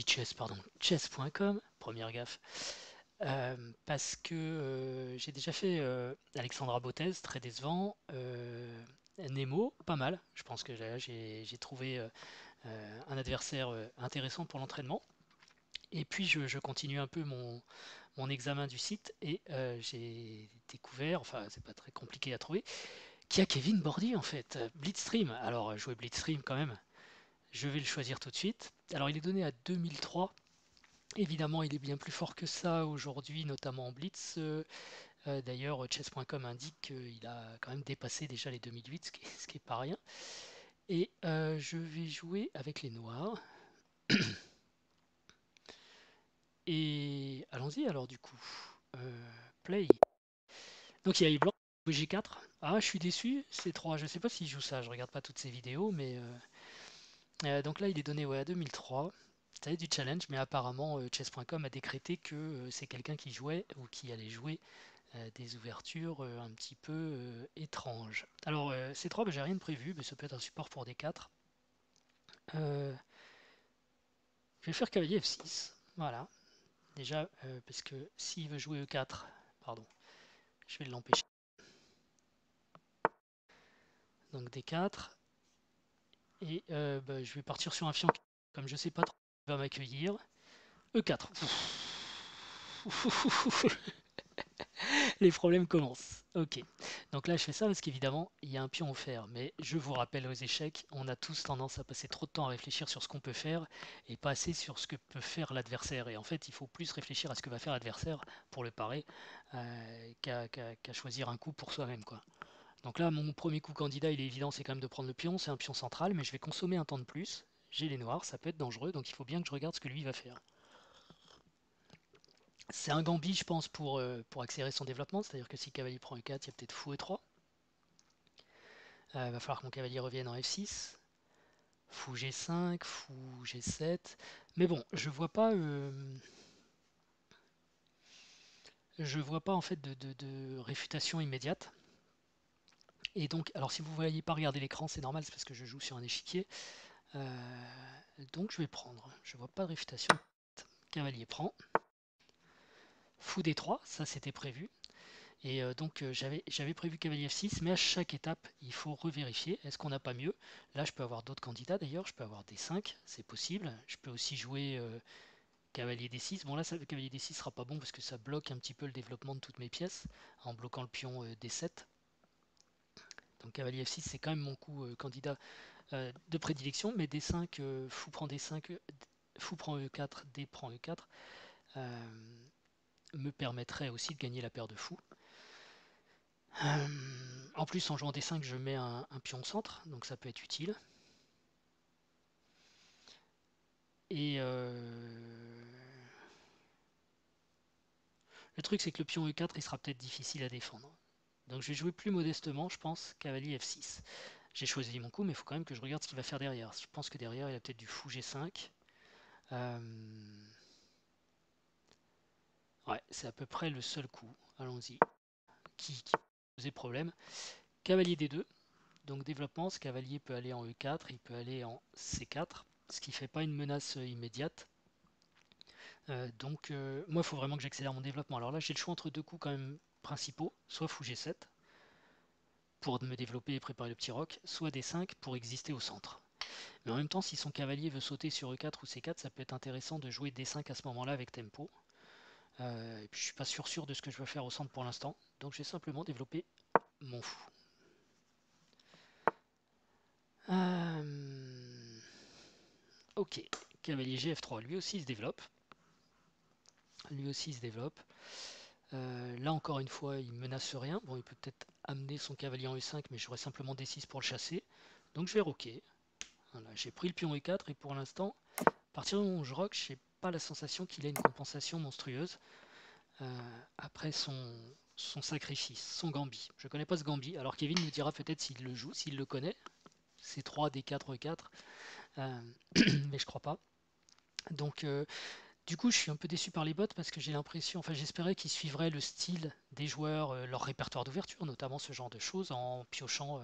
dis chess, pardon, chess.com, première gaffe. Parce que j'ai déjà fait Alexandra Botez, très décevant. Nemo, pas mal. Je pense que j'ai trouvé un adversaire intéressant pour l'entraînement. Et puis je continue un peu mon examen du site et j'ai découvert, enfin c'est pas très compliqué à trouver, qu'il y a Kevin Bordy en fait, Blitzstream. Alors jouer Blitzstream quand même, je vais le choisir tout de suite. Alors il est donné à 2003. Évidemment, il est bien plus fort que ça aujourd'hui, notamment en blitz. D'ailleurs, chess.com indique qu'il a quand même dépassé déjà les 2008, ce qui est pas rien. Et je vais jouer avec les noirs. Et allons-y alors du coup. Play. Donc il y a les blancs, G4. Ah, je suis déçu, C3. Je sais pas s'il joue ça, je regarde pas toutes ces vidéos, mais donc là il est donné ouais, à 2003. Ça du challenge, mais apparemment chess.com a décrété que c'est quelqu'un qui jouait ou qui allait jouer des ouvertures un petit peu étranges. Alors C3, bah, j'ai rien de prévu, mais ça peut être un support pour D4. Je vais faire cavalier F6. Voilà. Déjà, parce que s'il veut jouer E4, pardon, je vais l'empêcher. Donc D4. Et bah, je vais partir sur un fiancé. Comme je sais pas trop qui va m'accueillir. E4. Les problèmes commencent. Ok. Donc là, je fais ça parce qu'évidemment, il y a un pion offert. Mais je vous rappelle aux échecs, on a tous tendance à passer trop de temps à réfléchir sur ce qu'on peut faire et pas assez sur ce que peut faire l'adversaire. Et en fait, il faut plus réfléchir à ce que va faire l'adversaire pour le parer qu'à choisir un coup pour soi-même, quoi. Donc là, mon premier coup candidat, il est évident, c'est quand même de prendre le pion. C'est un pion central, mais je vais consommer un temps de plus. J'ai les noirs, ça peut être dangereux, donc il faut bien que je regarde ce que lui va faire. C'est un gambit, je pense, pour accélérer son développement, c'est-à-dire que si le cavalier prend E4, il y a peut-être fou E3. Il va falloir que mon cavalier revienne en F6. Fou G5, fou G7. Mais bon, je vois pas en fait de réfutation immédiate. Et donc, alors si vous ne voyez pas regarder l'écran, c'est normal, c'est parce que je joue sur un échiquier. Donc je vais prendre. Je vois pas de réfutation. Cavalier prend. Fou D3, ça c'était prévu. Et donc j'avais prévu cavalier F6, mais à chaque étape, il faut revérifier. Est-ce qu'on n'a pas mieux? Là, je peux avoir d'autres candidats d'ailleurs. Je peux avoir D5, c'est possible. Je peux aussi jouer cavalier D6. Bon là, le cavalier D6 sera pas bon parce que ça bloque un petit peu le développement de toutes mes pièces en bloquant le pion D7. Donc cavalier F6, c'est quand même mon coup candidat de prédilection. Mais D5, fou prend D5, fou prend E4, D prend E4. Me permettrait aussi de gagner la paire de fous. En plus, en jouant D5, je mets un pion au centre, donc ça peut être utile. Et le truc, c'est que le pion E4, il sera peut-être difficile à défendre. Donc je vais jouer plus modestement, je pense, cavalier F6. J'ai choisi mon coup, mais il faut quand même que je regarde ce qu'il va faire derrière. Je pense que derrière, il a peut-être du fou G5. Ouais, c'est à peu près le seul coup. Allons-y. Qui peut poser problème. Cavalier D2. Donc développement, ce cavalier peut aller en E4, il peut aller en C4, ce qui ne fait pas une menace immédiate. Donc moi, il faut vraiment que j'accélère mon développement. Alors là, j'ai le choix entre deux coups quand même principaux, soit fou G7 pour me développer et préparer le petit roc, soit D5 pour exister au centre. Mais en même temps, si son cavalier veut sauter sur E4 ou C4, ça peut être intéressant de jouer D5 à ce moment-là avec tempo. Et puis je suis pas sûr de ce que je veux faire au centre pour l'instant, donc j'ai simplement développé mon fou. Ok, cavalier G-F3, lui aussi il se développe. Là encore une fois, il menace rien. Bon, il peut peut-être amener son cavalier en E5, mais j'aurais simplement D6 pour le chasser. Donc je vais roquer. Voilà, j'ai pris le pion E4 et pour l'instant, à partir du moment où je roque, j'ai pas la sensation qu'il ait une compensation monstrueuse après son sacrifice, son gambit. Je connais pas ce gambit. Alors Kevin me dira peut-être s'il le joue, s'il le connaît. C'est 3 D4 E4, mais je crois pas. Donc Du coup, je suis un peu déçu par les bots parce que j'ai l'impression, enfin j'espérais qu'ils suivraient le style des joueurs, leur répertoire d'ouverture, notamment ce genre de choses, en piochant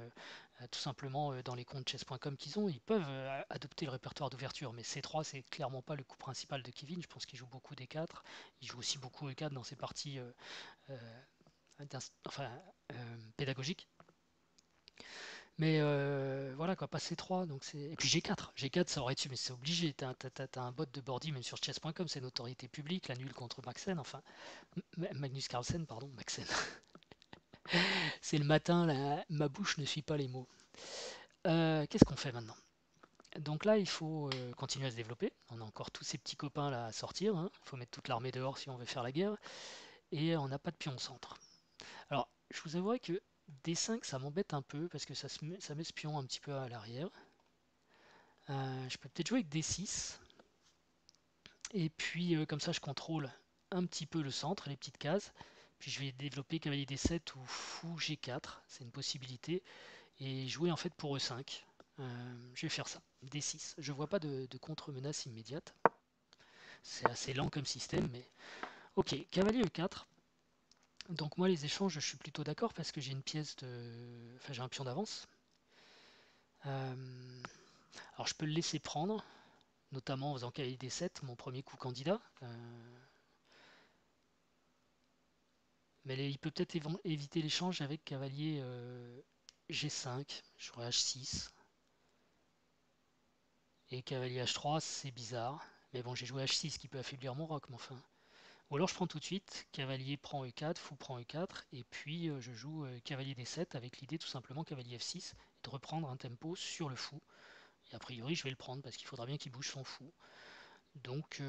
tout simplement dans les comptes chess.com qu'ils ont. Ils peuvent adopter le répertoire d'ouverture, mais C3 c'est clairement pas le coup principal de Kevin. Je pense qu'il joue beaucoup D4, il joue aussi beaucoup E4 dans ses parties euh, enfin, pédagogiques. Mais voilà quoi, pas C3, donc c'est. Et puis G4. G4 ça aurait été, mais c'est obligé. T'as un bot de boarding même sur chess.com, c'est notoriété publique, la nulle contre Maxen, enfin Magnus Carlsen, pardon, Maxen. C'est le matin, ma bouche ne suit pas les mots. Qu'est-ce qu'on fait maintenant? Donc là, il faut continuer à se développer. On a encore tous ces petits copains là à sortir, hein. Il faut mettre toute l'armée dehors si on veut faire la guerre. Et on n'a pas de pion au centre. Alors, je vous avouerai que D5, ça m'embête un peu parce que ça met ce pion un petit peu à l'arrière. Je peux peut-être jouer avec D6. Et puis comme ça je contrôle un petit peu le centre, les petites cases. Puis je vais développer cavalier D7 ou fou G4, c'est une possibilité. Et jouer en fait pour E5. Je vais faire ça, D6. Je vois pas de contre-menace immédiate. C'est assez lent comme système, mais... Ok, cavalier E4. Donc moi les échanges je suis plutôt d'accord parce que j'ai une pièce de... Enfin j'ai un pion d'avance. Alors je peux le laisser prendre, notamment en faisant cavalier D7, mon premier coup candidat. Mais il peut peut-être éviter l'échange avec cavalier G5, j'aurais H6. Et cavalier H3, c'est bizarre. Mais bon, j'ai joué H6 qui peut affaiblir mon roc, mais enfin. Ou alors je prends tout de suite, cavalier prend E4, fou prend E4, et puis je joue cavalier D7 avec l'idée tout simplement cavalier F6, et de reprendre un tempo sur le fou. Et a priori, je vais le prendre parce qu'il faudra bien qu'il bouge son fou. Donc ça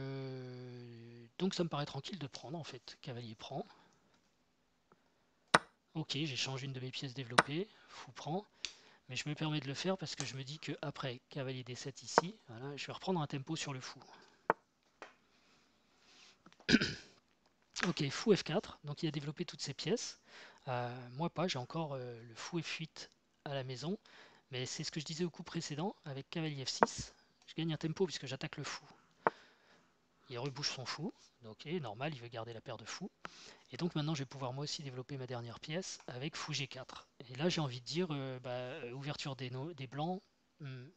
me paraît tranquille de prendre en fait. Cavalier prend. Ok, j'ai changé une de mes pièces développées, fou prend. Mais je me permets de le faire parce que je me dis que après cavalier D7 ici, voilà, je vais reprendre un tempo sur le fou. Ok, fou F4, donc il a développé toutes ses pièces. Moi pas, j'ai encore le fou F8 à la maison. Mais c'est ce que je disais au coup précédent, avec cavalier F6, je gagne un tempo puisque j'attaque le fou. Il rebouche son fou, donc normal, il veut garder la paire de fous. Et donc maintenant je vais pouvoir moi aussi développer ma dernière pièce avec fou G4. Et là j'ai envie de dire ouverture des blancs,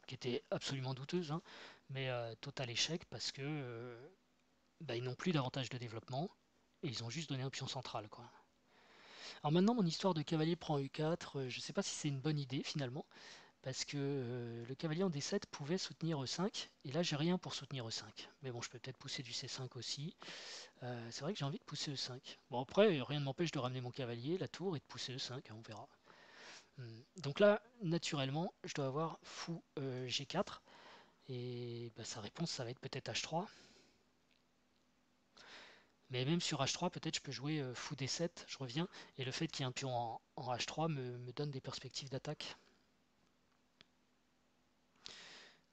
qui était absolument douteuse, hein, mais total échec parce que ils n'ont plus d'avantage de développement et ils ont juste donné un pion central, quoi. Alors maintenant mon histoire de cavalier prend E4, je ne sais pas si c'est une bonne idée finalement, parce que le cavalier en D7 pouvait soutenir E5, et là j'ai rien pour soutenir E5. Mais bon, je peux peut-être pousser du C5 aussi. C'est vrai que j'ai envie de pousser E5. Bon après, rien ne m'empêche de ramener mon cavalier, la tour, et de pousser E5, hein, on verra. Donc là, naturellement, je dois avoir fou G4, et sa réponse ça va être peut-être H3. Mais même sur H3, peut-être je peux jouer fou D7, je reviens, et le fait qu'il y ait un pion en H3 me donne des perspectives d'attaque.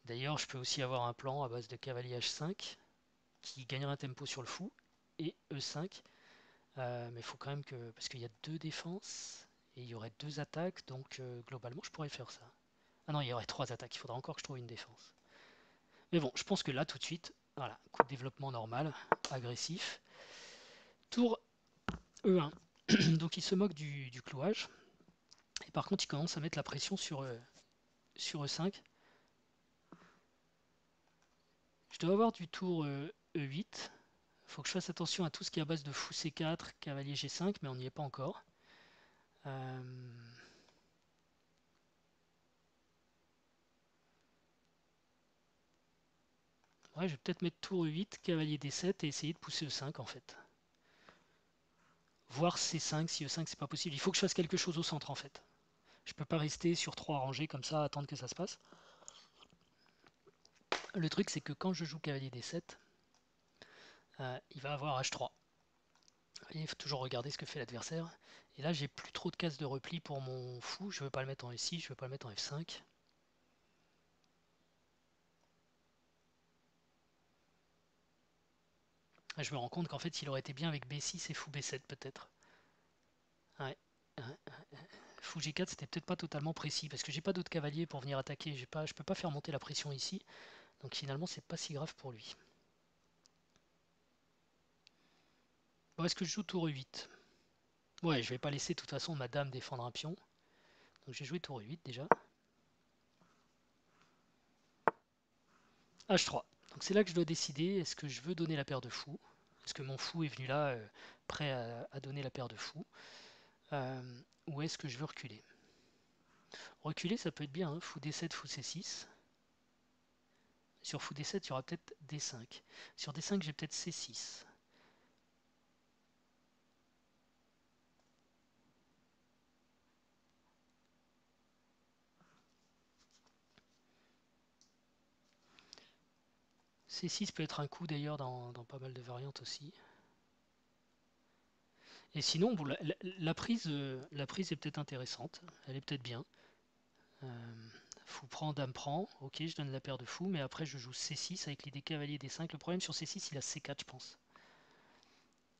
D'ailleurs, je peux aussi avoir un plan à base de cavalier H5 qui gagnerait un tempo sur le fou et E5. Mais il faut quand même que. Parce qu'il y a deux défenses et il y aurait deux attaques, donc globalement je pourrais faire ça. Ah non, il y aurait trois attaques, il faudra encore que je trouve une défense. Mais bon, je pense que là tout de suite, voilà, coup de développement normal, agressif. Tour E1. Donc il se moque du clouage. Et par contre, il commence à mettre la pression sur E5. Je dois avoir du tour E8. Il faut que je fasse attention à tout ce qui est à base de fou C4, cavalier G5, mais on n'y est pas encore. Euh, Ouais, je vais peut-être mettre tour E8, cavalier D7 et essayer de pousser E5 en fait. Voir C5, si E5 c'est pas possible. Il faut que je fasse quelque chose au centre en fait. Je peux pas rester sur trois rangées comme ça, attendre que ça se passe. Le truc c'est que quand je joue cavalier D7, il va avoir H3. Il faut toujours regarder ce que fait l'adversaire. Et là j'ai plus trop de cases de repli pour mon fou. Je veux pas le mettre en E6, je veux pas le mettre en F5. Je me rends compte qu'en fait il aurait été bien avec B6 et fou B7 peut-être. Ouais. Fou G4 c'était peut-être pas totalement précis parce que j'ai pas d'autres cavaliers pour venir attaquer. Je peux pas faire monter la pression ici. Donc finalement c'est pas si grave pour lui. Bon, est-ce que je joue tour E8? Ouais, je vais pas laisser de toute façon ma dame défendre un pion. Donc j'ai joué tour E8 déjà. H3. Donc c'est là que je dois décider, est-ce que je veux donner la paire de fou? Est-ce que mon fou est venu là, prêt à donner la paire de fou? Ou est-ce que je veux reculer? Reculer, ça peut être bien, hein. Fou D7, fou C6. Sur fou D7, il y aura peut-être D5. Sur D5, j'ai peut-être C6. C6 peut être un coup d'ailleurs dans pas mal de variantes aussi. Et sinon, bon, la prise est peut-être intéressante. Elle est peut-être bien. Fou prend, dame prend. Ok, je donne la paire de fous, mais après je joue C6 avec l'idée cavalier D5. Le problème sur C6, il a C4, je pense.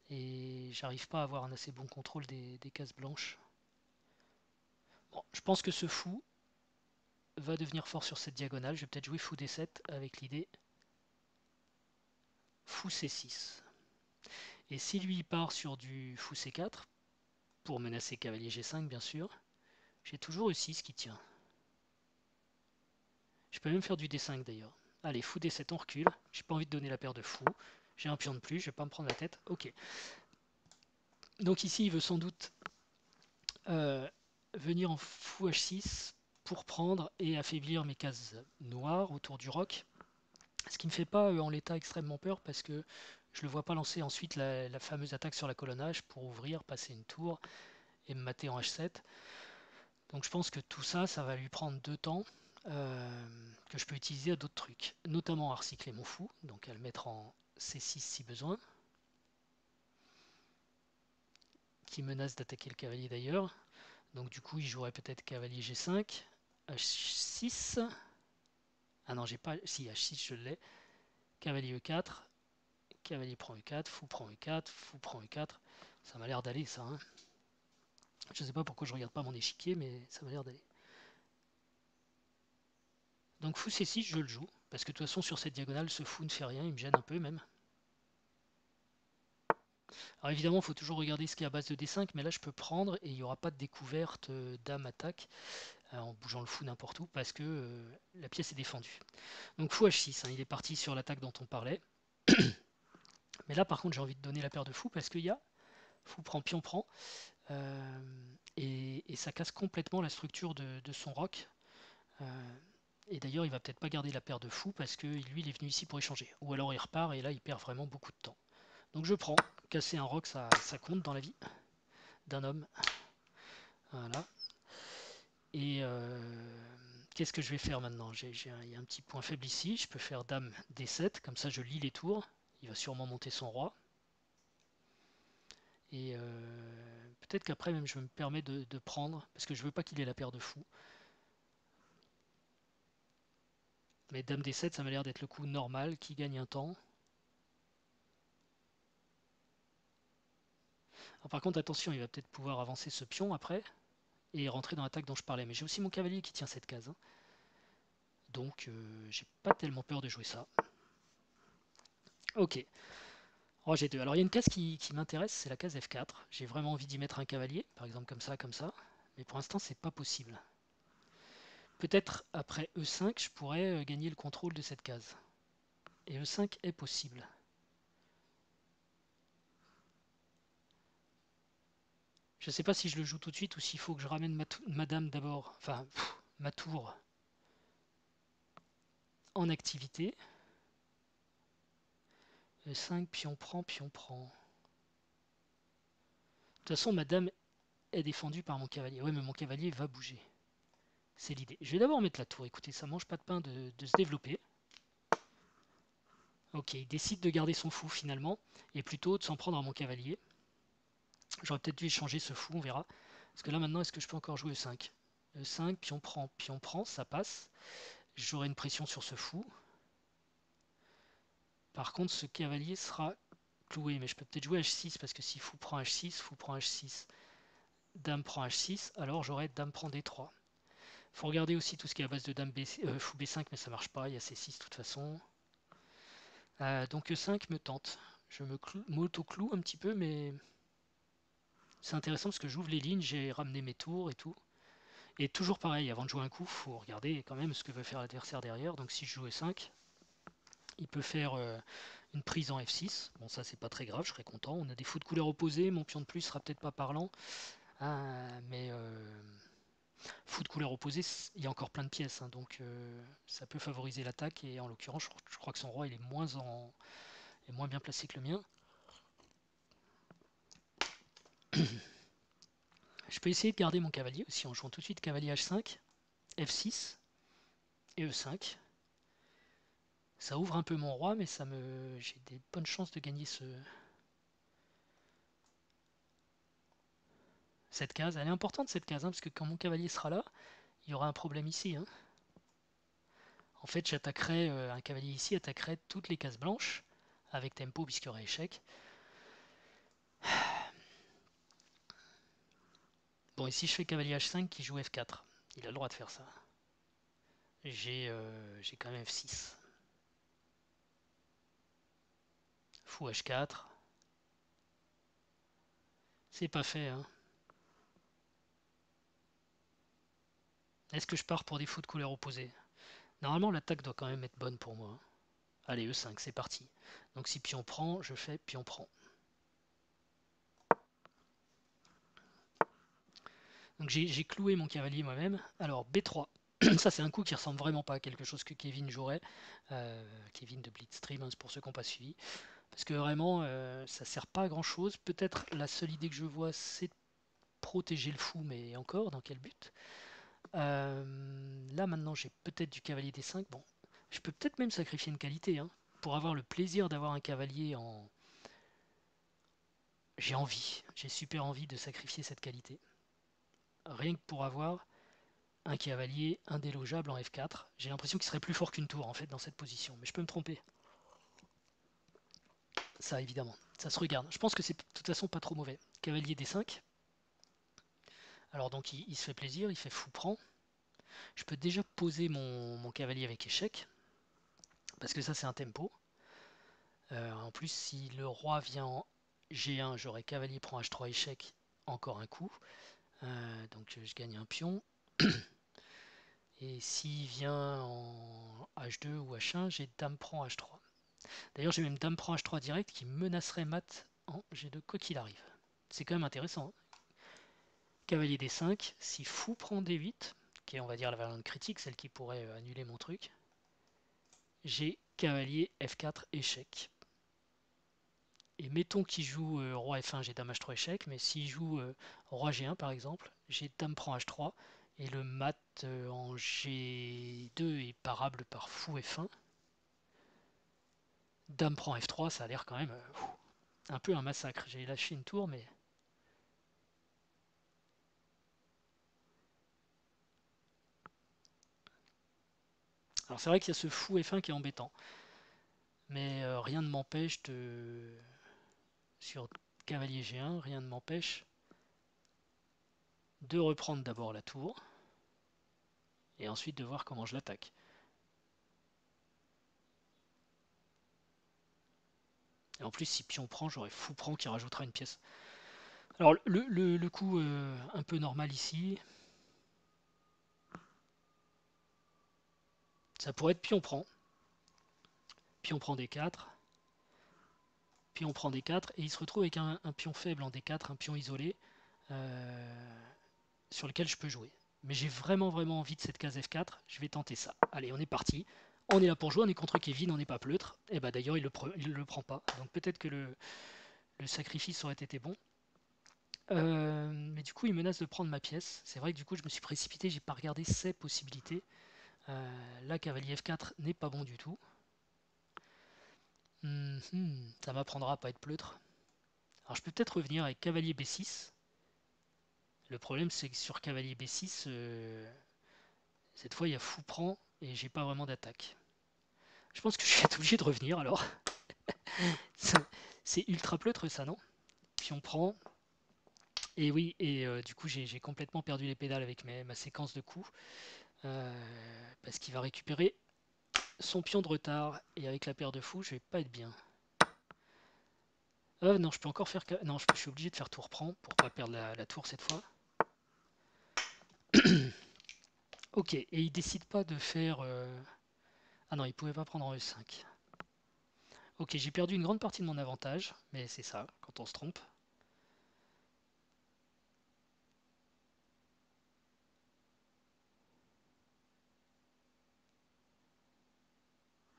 Et j'arrive pas à avoir un assez bon contrôle des cases blanches. Bon, je pense que ce fou va devenir fort sur cette diagonale. Je vais peut-être jouer fou D7 avec l'idée fou C6. Et si lui part sur du fou C4, pour menacer cavalier G5 bien sûr, j'ai toujours E6 qui tient. Je peux même faire du D5 d'ailleurs. Allez, fou D7, on recule. J'ai pas envie de donner la paire de fou. J'ai un pion de plus, je vais pas me prendre la tête. Ok. Donc ici, il veut sans doute venir en fou H6 pour prendre et affaiblir mes cases noires autour du roc. Ce qui ne me fait pas en l'état extrêmement peur parce que je ne le vois pas lancer ensuite la fameuse attaque sur la colonnage pour ouvrir, passer une tour et me mater en H7. Donc je pense que tout ça, ça va lui prendre 2 temps que je peux utiliser à d'autres trucs, notamment à recycler mon fou, donc à le mettre en C6 si besoin, qui menace d'attaquer le cavalier d'ailleurs. Donc du coup, il jouerait peut-être cavalier G5, H6. Ah non, j'ai pas. Si, H6, je l'ai. Cavalier E4, cavalier prend E4, fou prend E4, fou prend E4. Ça m'a l'air d'aller, ça. Hein. Je sais pas pourquoi je regarde pas mon échiquier, mais ça m'a l'air d'aller. Donc fou C6, je le joue. Parce que de toute façon, sur cette diagonale, ce fou ne fait rien, il me gêne un peu même. Alors évidemment, il faut toujours regarder ce qui est à base de D5, mais là je peux prendre et il n'y aura pas de découverte dame attaque en bougeant le fou n'importe où parce que la pièce est défendue. Donc fou H6, hein, il est parti sur l'attaque dont on parlait. Mais là par contre j'ai envie de donner la paire de fou parce qu'il y a fou prend, pion prend. Et ça casse complètement la structure de son roc. Et d'ailleurs il va peut-être pas garder la paire de fou parce que lui il est venu ici pour échanger. Ou alors il repart et là il perd vraiment beaucoup de temps. Donc je prends. Casser un roc ça compte dans la vie d'un homme. Voilà. Et qu'est-ce que je vais faire maintenant? Il y a un petit point faible ici. Je peux faire dame D7, comme ça je lis les tours. Il va sûrement monter son roi. Et peut-être qu'après même je me permets de prendre, parce que je veux pas qu'il ait la paire de fou. Mais dame D7, ça m'a l'air d'être le coup normal qui gagne un temps. Alors, par contre, attention, il va peut-être pouvoir avancer ce pion après et rentrer dans l'attaque dont je parlais. Mais j'ai aussi mon cavalier qui tient cette case. Hein. Donc, j'ai pas tellement peur de jouer ça. Ok. Oh, j'ai deux. Alors, il y a une case qui m'intéresse, c'est la case F4. J'ai vraiment envie d'y mettre un cavalier, par exemple comme ça, comme ça. Mais pour l'instant, c'est pas possible. Peut-être après E5, je pourrais gagner le contrôle de cette case. Et E5 est possible. Je ne sais pas si je le joue tout de suite ou s'il faut que je ramène ma dame d'abord, enfin ma tour en activité. E5, pion prend, pion prend. De toute façon, ma dame est défendue par mon cavalier. Ouais, mais mon cavalier va bouger. C'est l'idée. Je vais d'abord mettre la tour. Écoutez, ça mange pas de pain de se développer. Ok, il décide de garder son fou finalement, et plutôt de s'en prendre à mon cavalier. J'aurais peut-être dû échanger ce fou, on verra. Parce que là maintenant, est-ce que je peux encore jouer E5? E5, pion prend, ça passe. J'aurai une pression sur ce fou. Par contre, ce cavalier sera cloué, mais je peux peut-être jouer H6, parce que si fou prend H6, fou prend H6, dame prend H6, alors j'aurai dame prend D3. Il faut regarder aussi tout ce qui est à base de dame fou B5, mais ça marche pas, il y a C6 de toute façon. Donc E5 me tente. je m'auto-cloue un petit peu, mais c'est intéressant parce que j'ouvre les lignes, j'ai ramené mes tours et tout. Et toujours pareil, avant de jouer un coup, il faut regarder quand même ce que veut faire l'adversaire derrière. Donc si je joue E5, il peut faire une prise en F6. Bon, ça c'est pas très grave, je serais content. On a des fous de couleur opposées, mon pion de plus sera peut-être pas parlant. Mais fou de couleur opposée, il y a encore plein de pièces, hein, donc ça peut favoriser l'attaque. Et en l'occurrence, je crois que son roi il est moins bien placé que le mien. Je peux essayer de garder mon cavalier aussi en jouant tout de suite cavalier H5, F6 et E5. Ça ouvre un peu mon roi, mais j'ai des bonnes chances de gagner cette case. Elle est importante cette case, hein, parce que quand mon cavalier sera là, il y aura un problème ici, hein. En fait, j'attaquerai un cavalier ici, attaquerait toutes les cases blanches avec tempo puisqu'il y aurait échec. Bon, ici je fais cavalier H5 qui joue F4. Il a le droit de faire ça. J'ai quand même F6. Fou H4. C'est pas fait, hein. Est-ce que je pars pour des fous de couleur opposée? Normalement, l'attaque doit quand même être bonne pour moi. Allez, E5, c'est parti. Donc si pion prend, je fais pion prend. Donc j'ai cloué mon cavalier moi-même. Alors B3. Ça c'est un coup qui ressemble vraiment pas à quelque chose que Kevin jouerait. Kevin de Blitzstream, hein, c'est pour ceux qui n'ont pas suivi. Parce que vraiment, ça sert pas à grand chose. Peut-être la seule idée que je vois, c'est de protéger le fou, mais encore, dans quel but? Là maintenant j'ai peut-être du cavalier D5. Bon, je peux peut-être même sacrifier une qualité, hein, pour avoir le plaisir d'avoir un cavalier en... J'ai super envie de sacrifier cette qualité. Rien que pour avoir un cavalier indélogeable en F4. J'ai l'impression qu'il serait plus fort qu'une tour en fait dans cette position, mais je peux me tromper. Ça évidemment, ça se regarde. Je pense que c'est de toute façon pas trop mauvais. Cavalier D5. Alors donc il se fait plaisir, il fait fou prend. Je peux déjà poser mon cavalier avec échec, parce que ça c'est un tempo. En plus si le roi vient en G1, j'aurai cavalier prend H3 échec, encore un coup. Donc je gagne un pion. Et s'il vient en H2 ou H1, j'ai dame prend H3. D'ailleurs, j'ai même dame prend H3 direct qui menacerait mat en G2 quoi qu'il arrive. C'est quand même intéressant, hein. Cavalier D5, si fou prend D8, qui est on va dire la variante critique, celle qui pourrait annuler mon truc, j'ai cavalier F4 échec. Et mettons qu'il joue roi F1, j'ai dame H3 échec, mais s'il joue roi G1 par exemple, j'ai dame prend H3, et le mat en G2 est parable par fou F1. Dame prend F3, ça a l'air quand même un peu un massacre. J'ai lâché une tour, mais... Alors c'est vrai qu'il y a ce fou F1 qui est embêtant. Mais rien ne m'empêche de... Sur cavalier G1, rien ne m'empêche de reprendre d'abord la tour. Et ensuite de voir comment je l'attaque. Et en plus, si pion prend, j'aurai fou prend qui rajoutera une pièce. Alors le coup un peu normal ici, ça pourrait être pion prend D4, pion prend D4, et il se retrouve avec un pion faible en D4, un pion isolé, sur lequel je peux jouer. Mais j'ai vraiment envie de cette case F4, je vais tenter ça. Allez, on est parti. On est là pour jouer, on est contre Kevin, on n'est pas pleutre. Et bah d'ailleurs, il le prend pas. Donc peut-être que le sacrifice aurait été bon. Mais du coup, il menace de prendre ma pièce. C'est vrai que du coup, je me suis précipité, j'ai pas regardé ses possibilités. Là, cavalier F4 n'est pas bon du tout. Ça m'apprendra à pas être pleutre. Alors, je peux peut-être revenir avec cavalier B6. Le problème, c'est que sur cavalier B6, cette fois, il y a fou prend et j'ai pas vraiment d'attaque. Je pense que je vais être obligé de revenir alors. C'est ultra pleutre ça, non? Puis on prend. Et oui, et du coup, j'ai complètement perdu les pédales avec ma séquence de coups. Parce qu'il va récupérer son pion de retard. Et avec la paire de fous, je vais pas être bien. Ah non, je peux encore faire... Non, je suis obligé de faire tour prend pour pas perdre la tour cette fois. Ok, et il décide pas de faire... Ah non, il pouvait pas prendre en E5. Ok, j'ai perdu une grande partie de mon avantage, mais c'est ça, quand on se trompe.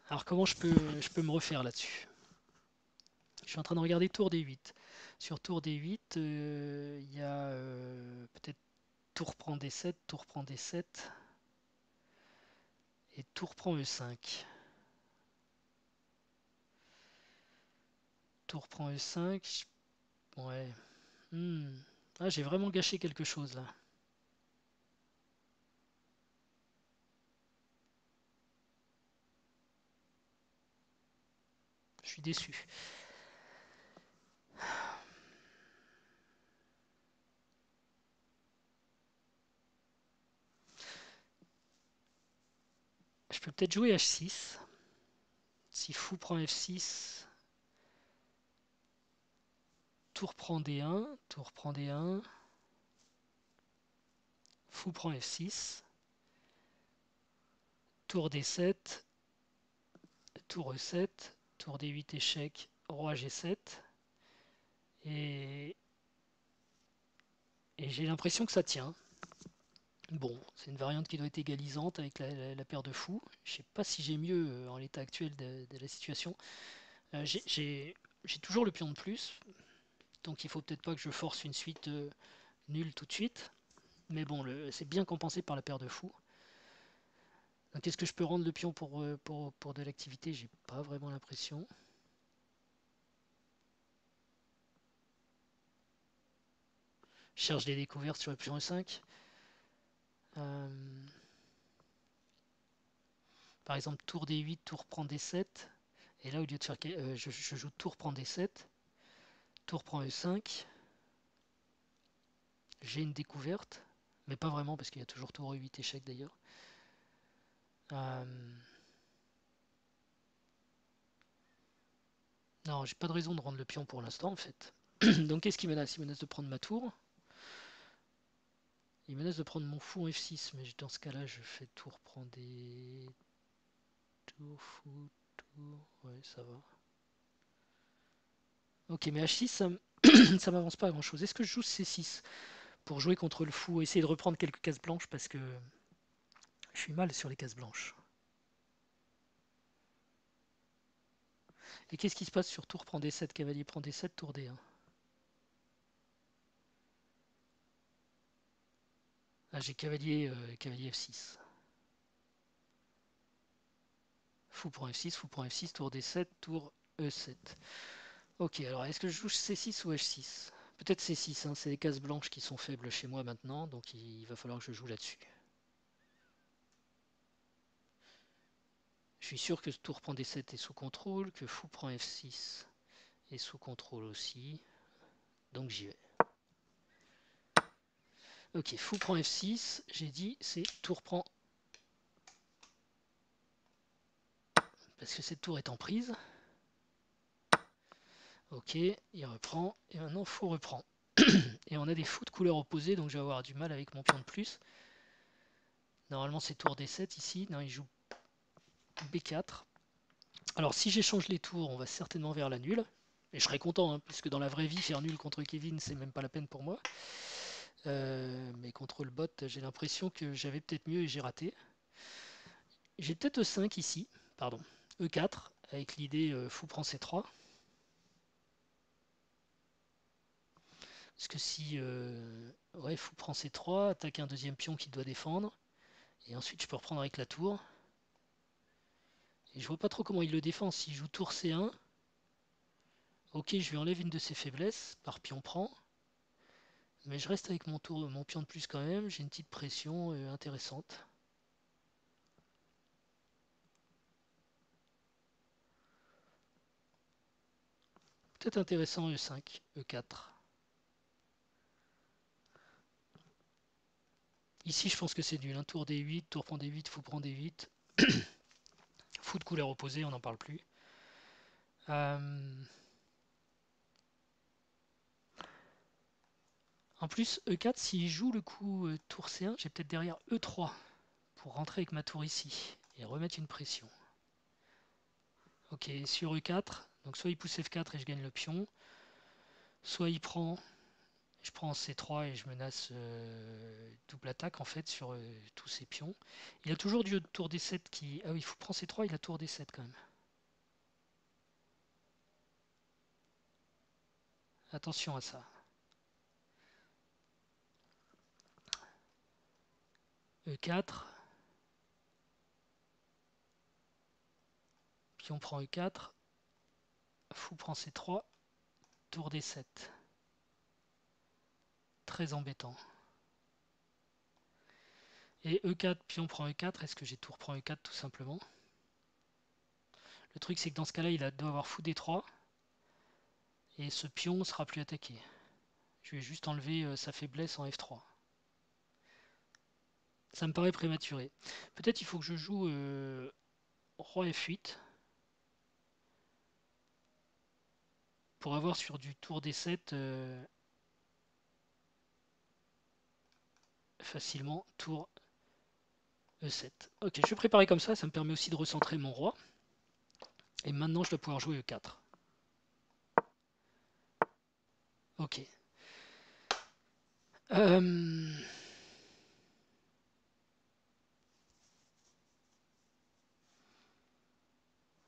Alors comment je peux me refaire là-dessus? Je suis en train de regarder tour D8. Sur tour D8, il y a peut-être tour prend D7, tour prend D7 et tour prend E5. Tour prend E5, ouais. Hmm. Ah, j'ai vraiment gâché quelque chose là. Je suis déçu. Je peux peut-être jouer H6. Si fou prend F6, tour prend D1, tour prend D1, fou prend F6, tour D7, tour E7, tour D8 échec, roi G7. Et, et j'ai l'impression que ça tient. Bon, c'est une variante qui doit être égalisante avec la paire de fous. Je sais pas si j'ai mieux en l'état actuel de la situation. J'ai toujours le pion de plus, donc il faut peut-être pas que je force une suite nulle tout de suite. Mais bon, c'est bien compensé par la paire de fous. Donc est-ce que je peux rendre le pion pour de l'activité? J'ai pas vraiment l'impression. Je cherche des découvertes sur le pion E5. Euh, Par exemple, tour D8, tour prend D7. Et là, au lieu de faire... je joue tour prend D7, tour prend E5. J'ai une découverte, mais pas vraiment parce qu'il y a toujours tour E8 échec d'ailleurs. Euh, non, j'ai pas de raison de rendre le pion pour l'instant en fait. Donc qu'est-ce qu'il menace? Il menace de prendre ma tour. Il menace de prendre mon fou en F6, mais dans ce cas-là, je fais tour prend des... Tour, fou, tour... Ouais, ça va. Ok, mais H6, ça m'avance pas à grand-chose. Est-ce que je joue C6 pour jouer contre le fou, essayer de reprendre quelques cases blanches parce que je suis mal sur les cases blanches. Et qu'est-ce qui se passe sur tour prend D7, cavalier prend D7, tour D1? Ah, j'ai cavalier F6. Fou prend F6, tour D7, tour E7. Ok, alors est-ce que je joue C6 ou H6? Peut-être C6, hein, c'est les cases blanches qui sont faibles chez moi maintenant, donc il va falloir que je joue là-dessus. Je suis sûr que tour prend D7 est sous contrôle, que fou prend F6 est sous contrôle aussi, donc j'y vais. Ok, fou prend F6, j'ai dit c'est tour prend... Parce que cette tour est en prise. Ok, il reprend, et maintenant fou reprend. Et on a des fous de couleur opposée, donc je vais avoir du mal avec mon pion de plus. Normalement c'est tour D7 ici, non il joue B4. Alors si j'échange les tours, on va certainement vers la nulle. Et je serais content, hein, puisque dans la vraie vie, faire nul contre Kevin, c'est même pas la peine pour moi. Mais contre le bot, j'ai l'impression que j'avais peut-être mieux et j'ai raté. J'ai peut-être E5 ici, pardon, E4, avec l'idée fou prend C3. Parce que si ouais, fou prend C3, attaque un deuxième pion qui doit défendre. Et ensuite je peux reprendre avec la tour. Et je vois pas trop comment il le défend. S'il joue tour C1, ok, je lui enlève une de ses faiblesses, par pion prend. Mais je reste avec mon pion de plus quand même. J'ai une petite pression intéressante. Peut-être intéressant E5, E4. Ici, je pense que c'est nul. Un tour D8, tour prend D8, fou prend D8. Fou de couleur opposée, on n'en parle plus. Euh, En plus, E4, s'il joue le coup tour C1, j'ai peut-être derrière E3 pour rentrer avec ma tour ici et remettre une pression. Ok, sur E4, donc soit il pousse F4 et je gagne le pion, soit il prend, je prends C3 et je menace double attaque en fait sur tous ces pions. Il a toujours du tour D7 qui... Ah oui, il faut prendre C3, il a tour D7 quand même. Attention à ça. E4. Pion prend E4. Fou prend C3. Tour D7. Très embêtant. Et E4, pion prend E4. Est-ce que j'ai tour prend E4 tout simplement? Le truc c'est que dans ce cas-là, il doit avoir fou D3. Et ce pion ne sera plus attaqué. Je vais juste enlever sa faiblesse en F3. Ça me paraît prématuré. Peut-être il faut que je joue roi F8 pour avoir sur du tour D7 facilement tour E7. Ok, je vais préparer comme ça me permet aussi de recentrer mon roi. Et maintenant je dois pouvoir jouer E4. Ok.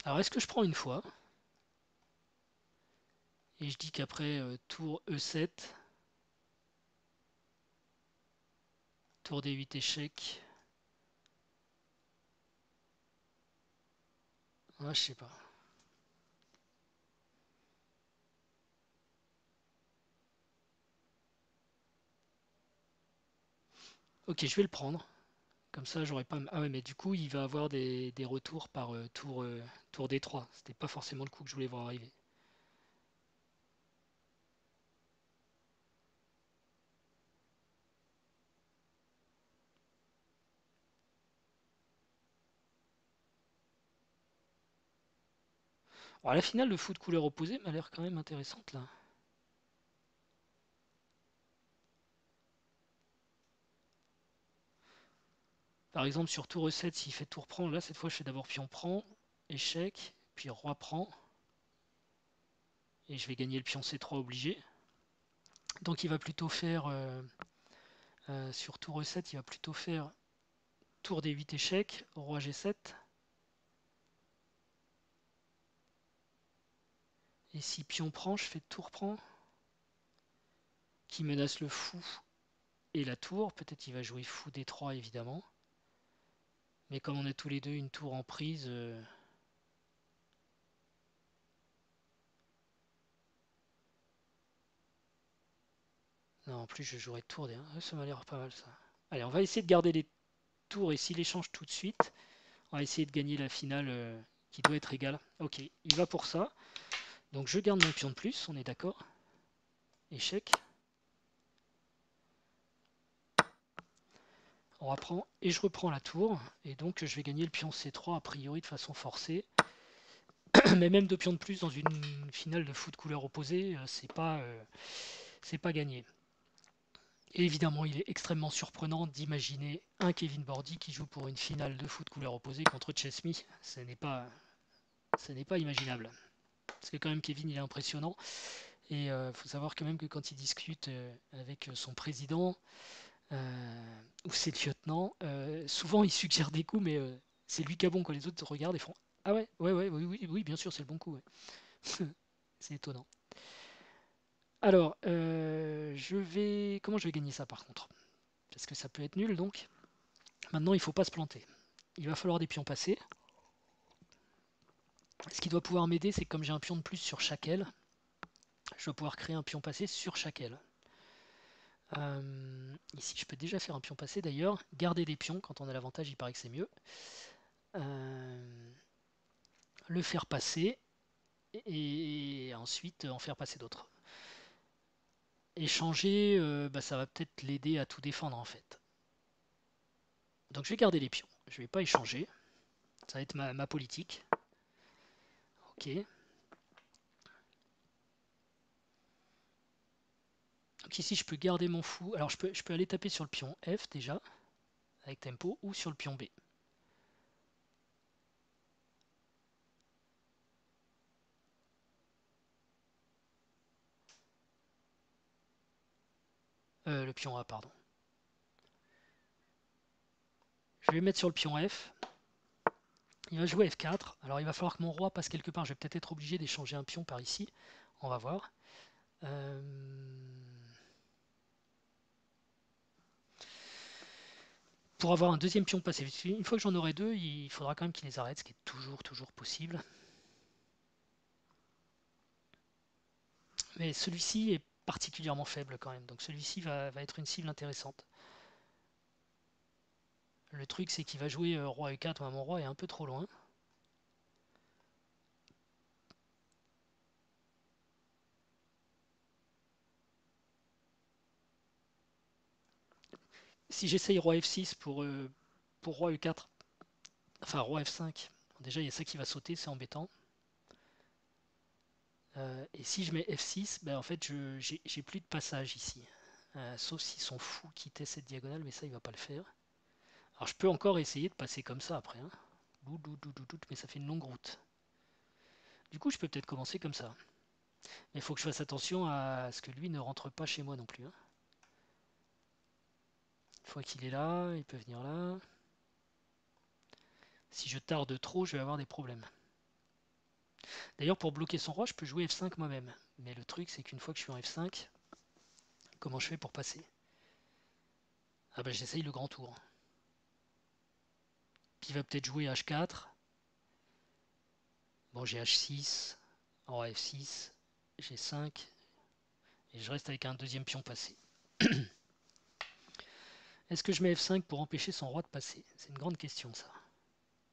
Alors est-ce que je prends une fois et je dis qu'après tour E7, tour D8 échec. Ah, je sais pas. Ok, je vais le prendre. Comme ça, j'aurais pas. Ah ouais, mais du coup, il va avoir des retours par tour D3. C'était pas forcément le coup que je voulais voir arriver. Alors, la finale, le fou de couleur opposée m'a l'air quand même intéressante là. Par exemple, sur tour E7, s'il fait tour prend, là cette fois je fais d'abord pion prend, échec, puis roi prend, et je vais gagner le pion C3 obligé. Donc il va plutôt faire, sur tour E7, il va plutôt faire tour D8 échec, roi G7. Et si pion prend, je fais tour prend, qui menace le fou et la tour. Peut-être il va jouer fou D3 évidemment. Mais comme on a tous les deux une tour en prise, non, en plus je jouerai tour D1. Ça m'a l'air pas mal ça. Allez, on va essayer de garder les tours et s'il échange tout de suite, on va essayer de gagner la finale qui doit être égale. Ok, il va pour ça. Donc je garde mon pion de plus, on est d'accord. Échec. On reprend et je reprends la tour. Et donc je vais gagner le pion C3 a priori de façon forcée. Mais même deux pions de plus dans une finale de foot couleur opposée, c'est pas gagné. Et évidemment, il est extrêmement surprenant d'imaginer un Kevin Bordy qui joue pour une finale de foot couleur opposée contre Chesney. Ce n'est pas imaginable. Parce que quand même Kevin il est impressionnant. Et il faut savoir quand même que quand il discute avec son président ou ses lieutenants, souvent il suggère des coups, mais c'est lui qui a bon quand les autres regardent et font ah ouais, ouais, ouais, oui, oui, oui bien sûr, c'est le bon coup. Ouais. C'est étonnant. Alors, comment je vais gagner ça par contre? Parce que ça peut être nul donc. Maintenant, il ne faut pas se planter. Il va falloir des pions passés. Ce qui doit pouvoir m'aider, c'est que comme j'ai un pion de plus sur chaque aile, je dois pouvoir créer un pion passé sur chaque aile. Ici, je peux déjà faire un pion passé d'ailleurs. Garder des pions, quand on a l'avantage, il paraît que c'est mieux. Le faire passer et ensuite en faire passer d'autres. Échanger, ça va peut-être l'aider à tout défendre en fait. Donc je vais garder les pions. Je ne vais pas échanger. Ça va être ma politique. Ok. Donc ici, je peux garder mon fou. Alors, je peux aller taper sur le pion F déjà, avec tempo, ou sur le pion B. Le pion A, pardon. Je vais mettre sur le pion F. Il va jouer F4. Alors, il va falloir que mon roi passe quelque part. Je vais peut-être être obligé d'échanger un pion par ici. On va voir. Pour avoir un deuxième pion passé, une fois que j'en aurai deux, il faudra quand même qu'il les arrête, ce qui est toujours possible. Mais celui-ci est particulièrement faible quand même, donc celui-ci va être une cible intéressante. Le truc, c'est qu'il va jouer roi E4, mon roi est un peu trop loin. Si j'essaye roi F6 pour roi E4, enfin roi F5, déjà il y a ça qui va sauter, c'est embêtant. Et si je mets F6, ben en fait j'ai plus de passage ici. Sauf si son fou quittait cette diagonale, mais ça il va pas le faire. Alors je peux encore essayer de passer comme ça après, hein. Mais ça fait une longue route. Du coup je peux peut-être commencer comme ça. Mais il faut que je fasse attention à ce que lui ne rentre pas chez moi non plus, hein. Une fois qu'il est là, il peut venir là. Si je tarde trop, je vais avoir des problèmes. D'ailleurs, pour bloquer son roi, je peux jouer F5 moi-même. Mais le truc, c'est qu'une fois que je suis en F5, comment je fais pour passer? Ah bah j'essaye le grand tour. Puis il va peut-être jouer H4. Bon, j'ai H6, roi F6, G5, et je reste avec un deuxième pion passé. Est-ce que je mets F5 pour empêcher son roi de passer? C'est une grande question ça.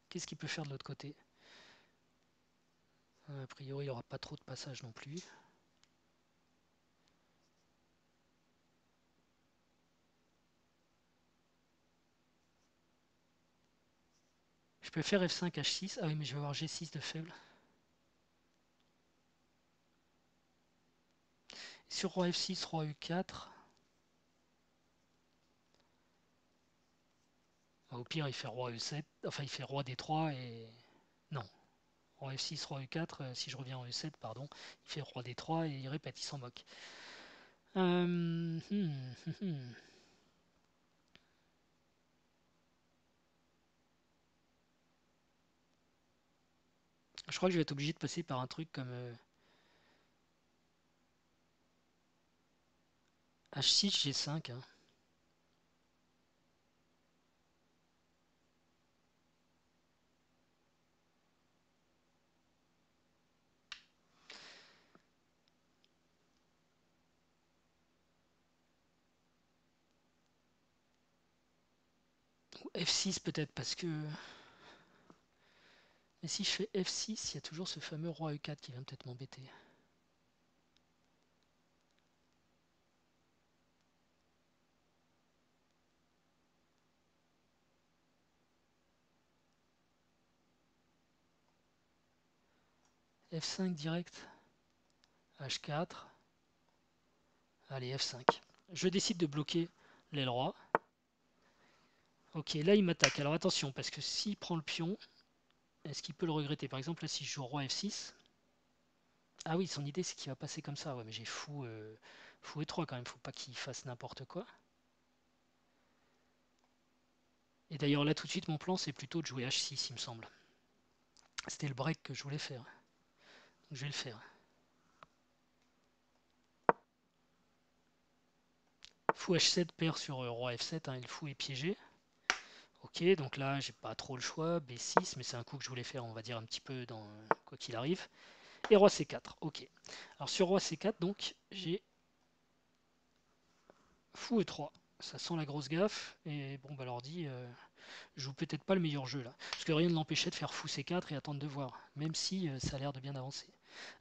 Qu'est-ce qu'il peut faire de l'autre côté? A priori, il n'y aura pas trop de passage non plus. Je peux faire F5, H6. Ah oui, mais je vais avoir G6 de faible. Sur roi F6, roi E4. Au pire, il fait roi E7. Enfin, il fait roi D3 et... Non. Roi F6, roi E4. Si je reviens en E7, pardon. Il fait roi D3 et il répète, il s'en moque. Je crois que je vais être obligé de passer par un truc comme H6, G5. Hein. Ou F6 peut-être parce que... Mais si je fais F6, il y a toujours ce fameux roi E4 qui vient peut-être m'embêter. F5 direct. H4. Allez, F5. Je décide de bloquer l'aile roi. Ok, là il m'attaque. Alors attention, parce que s'il prend le pion, est-ce qu'il peut le regretter? Par exemple, là si je joue roi F6. Ah oui, son idée c'est qu'il va passer comme ça. Ouais, mais j'ai fou E3 quand même, faut pas qu'il fasse n'importe quoi. Et d'ailleurs là tout de suite mon plan c'est plutôt de jouer H6 il me semble. C'était le break que je voulais faire. Donc je vais le faire. Fou H7 perd sur roi F7, hein, et le fou est piégé. Ok, donc là j'ai pas trop le choix, B6, mais c'est un coup que je voulais faire on va dire un petit peu dans quoi qu'il arrive. Et roi C4, ok. Alors sur roi C4 donc j'ai fou E3. Ça sent la grosse gaffe, et bon bah l'ordi joue peut-être pas le meilleur jeu là. Parce que rien ne l'empêchait de faire fou C4 et attendre de voir, même si ça a l'air de bien avancer.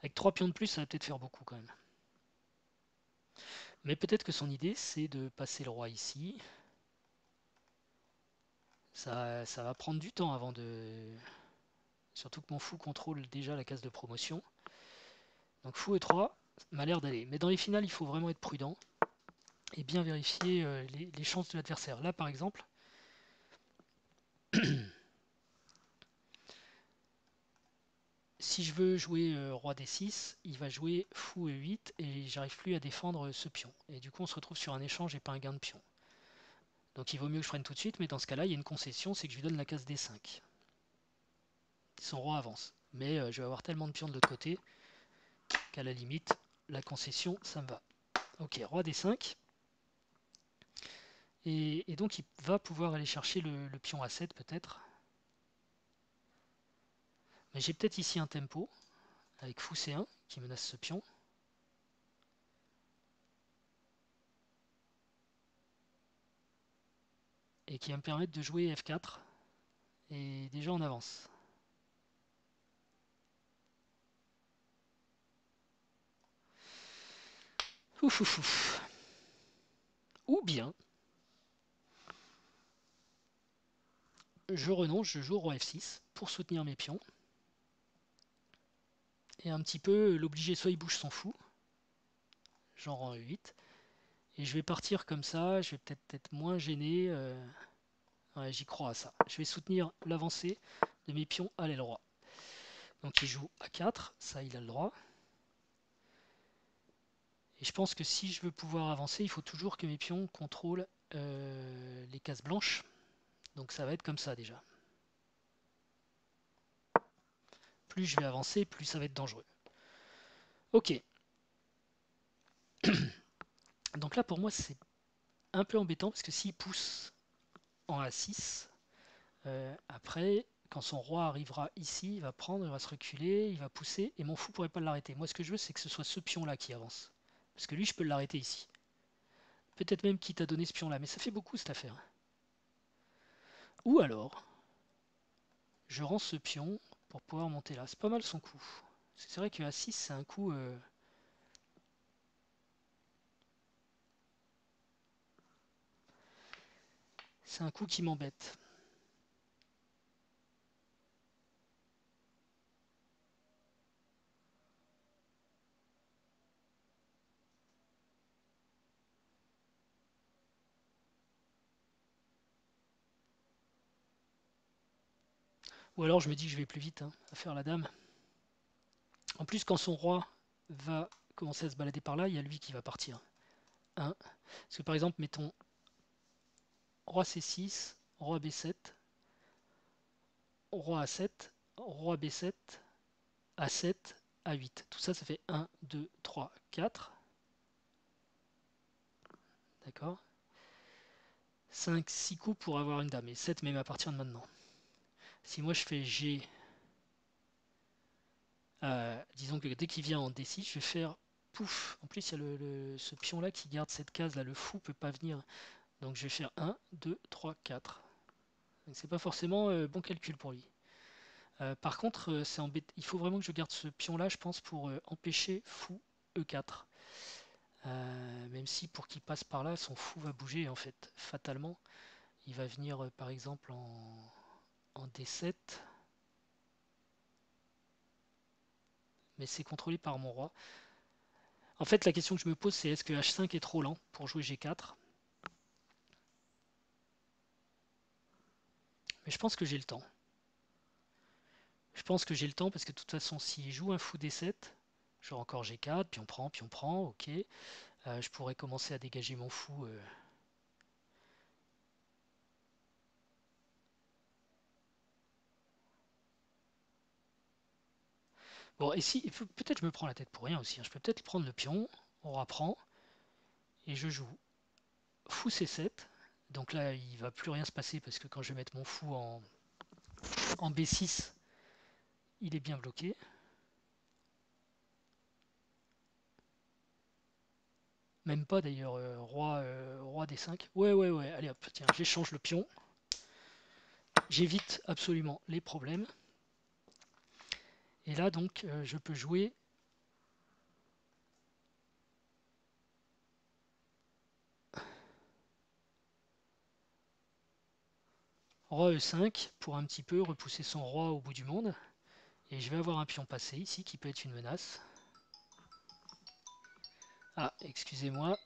Avec 3 pions de plus, ça va peut-être faire beaucoup quand même. Mais peut-être que son idée c'est de passer le roi ici. Ça va prendre du temps avant de... Surtout que mon fou contrôle déjà la case de promotion. Donc fou E3 m'a l'air d'aller. Mais dans les finales, il faut vraiment être prudent. et bien vérifier les chances de l'adversaire. Là par exemple, si je veux jouer roi d6, il va jouer fou e8 et j'arrive plus à défendre ce pion. Et du coup on se retrouve sur un échange et pas un gain de pion. Donc il vaut mieux que je prenne tout de suite, mais dans ce cas-là, il y a une concession, c'est que je lui donne la case d5. Son roi avance. Mais je vais avoir tellement de pions de l'autre côté qu'à la limite, la concession, ça me va. Ok, roi d5. Et donc il va pouvoir aller chercher le pion a7 peut-être. Mais j'ai peut-être ici un tempo, avec fou c1, qui menace ce pion. Et qui va me permettre de jouer f4. Et déjà on avance. Ouf ouf ouf. Ou bien, je renonce, je joue roi f6 pour soutenir mes pions. Et un petit peu l'obliger, soit il bouge son fou, genre en e8. Et je vais partir comme ça, je vais peut-être être moins gêné. Ouais, j'y crois à ça. Je vais soutenir l'avancée de mes pions à l'aile roi. Donc il joue a4, ça il a le droit. Et je pense que si je veux pouvoir avancer, il faut toujours que mes pions contrôlent les cases blanches. Donc ça va être comme ça déjà. Plus je vais avancer, plus ça va être dangereux. Ok. Donc là pour moi c'est un peu embêtant parce que s'il pousse en a6, après quand son roi arrivera ici, il va prendre, il va se reculer, il va pousser et mon fou pourrait pas l'arrêter. Moi ce que je veux c'est que ce soit ce pion là qui avance. Parce que lui je peux l'arrêter ici. Peut-être même quitte à donner ce pion là, mais ça fait beaucoup cette affaire. Ou alors, je rends ce pion pour pouvoir monter là. C'est pas mal son coup. C'est vrai que A6 c'est un coup... c'est un coup qui m'embête. Ou alors je me dis que je vais plus vite hein, à faire la dame. En plus quand son roi va commencer à se balader par là, il y a lui qui va partir. 1. Parce que par exemple, mettons roi C6, roi B7, roi A7, roi B7, A7, A8. Tout ça, ça fait 1, 2, 3, 4. D'accord. 5, 6 coups pour avoir une dame. Et 7 même à partir de maintenant. Si moi je fais G, disons que dès qu'il vient en D6, je vais faire pouf. En plus, il y a ce pion là qui garde cette case là. Le fou peut pas venir. Donc je vais faire 1, 2, 3, 4. C'est pas forcément bon calcul pour lui. Par contre, il faut vraiment que je garde ce pion là, je pense, pour empêcher fou E4. Même si pour qu'il passe par là, son fou va bouger en fait, fatalement. Il va venir par exemple en D7. Mais c'est contrôlé par mon roi. En fait, la question que je me pose, c'est est-ce que H5 est trop lent pour jouer G4? Mais je pense que j'ai le temps. Je pense que j'ai le temps parce que de toute façon, s'il joue un fou D7, j'aurai encore G4, puis on prend, ok. Je pourrais commencer à dégager mon fou. Bon, et si, peut-être je me prends la tête pour rien aussi. Hein. Je peux peut-être prendre le pion, on reprend, et je joue fou C7. Donc là, il va plus rien se passer parce que quand je vais mettre mon fou en B6, il est bien bloqué. Même pas d'ailleurs, roi D5. Ouais, allez hop, tiens, j'échange le pion. J'évite absolument les problèmes. Et là donc, je peux jouer roi E5 pour un petit peu repousser son roi au bout du monde. Et je vais avoir un pion passé ici qui peut être une menace. Ah, excusez-moi.